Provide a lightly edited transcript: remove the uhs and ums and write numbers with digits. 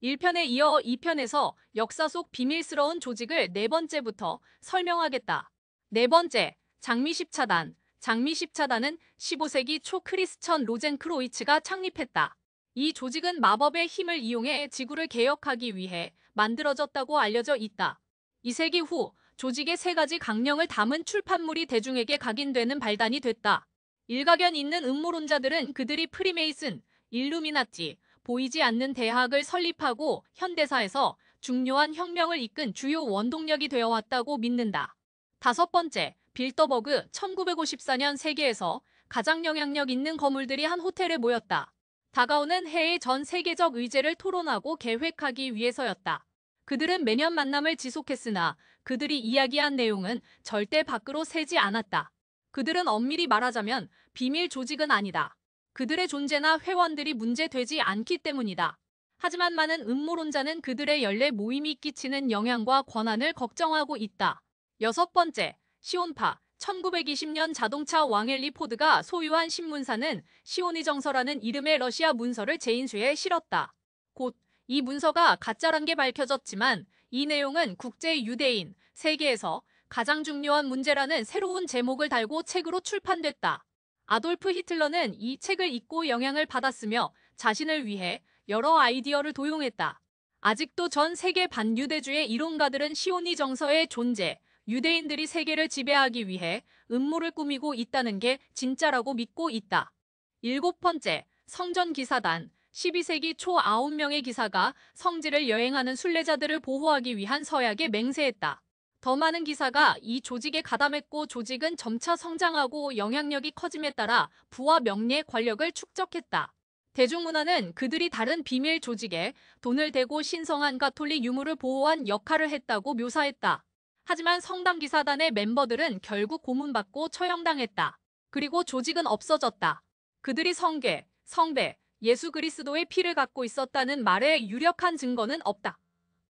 1편에 이어 2편에서 역사 속 비밀스러운 조직을 네 번째부터 설명하겠다. 네 번째, 장미10차단. 장미10차단은 15세기 초 크리스천 로젠크로이츠가 창립했다. 이 조직은 마법의 힘을 이용해 지구를 개혁하기 위해 만들어졌다고 알려져 있다. 2세기 후 조직의 세 가지 강령을 담은 출판물이 대중에게 각인되는 발단이 됐다. 일가견 있는 음모론자들은 그들이 프리메이슨, 일루미나티, 보이지 않는 대학을 설립하고 현대사에서 중요한 혁명을 이끈 주요 원동력이 되어왔다고 믿는다. 다섯 번째, 빌더버그. 1954년 세계에서 가장 영향력 있는 거물들이 한 호텔에 모였다. 다가오는 해의 전 세계적 의제를 토론하고 계획하기 위해서였다. 그들은 매년 만남을 지속했으나 그들이 이야기한 내용은 절대 밖으로 새지 않았다. 그들은 엄밀히 말하자면 비밀 조직은 아니다. 그들의 존재나 회원들이 문제되지 않기 때문이다. 하지만 많은 음모론자는 그들의 연례 모임이 끼치는 영향과 권한을 걱정하고 있다. 여섯 번째, 시온파. 1920년 자동차 왕 헨리 포드가 소유한 신문사는 시오니정서라는 이름의 러시아 문서를 제인수에 실었다. 곧 이 문서가 가짜란 게 밝혀졌지만 이 내용은 국제 유대인 세계에서 가장 중요한 문제라는 새로운 제목을 달고 책으로 출판됐다. 아돌프 히틀러는 이 책을 읽고 영향을 받았으며 자신을 위해 여러 아이디어를 도용했다. 아직도 전 세계 반유대주의 이론가들은 시오니 정서의 존재, 유대인들이 세계를 지배하기 위해 음모를 꾸미고 있다는 게 진짜라고 믿고 있다. 일곱 번째, 성전기사단. 12세기 초 9명의 기사가 성지를 여행하는 순례자들을 보호하기 위한 서약에 맹세했다. 더 많은 기사가 이 조직에 가담했고 조직은 점차 성장하고 영향력이 커짐에 따라 부와 명예, 권력을 축적했다. 대중문화는 그들이 다른 비밀 조직에 돈을 대고 신성한 가톨릭 유물을 보호한 역할을 했다고 묘사했다. 하지만 성당 기사단의 멤버들은 결국 고문받고 처형당했다. 그리고 조직은 없어졌다. 그들이 성괴, 성배, 예수 그리스도의 피를 갖고 있었다는 말에 유력한 증거는 없다.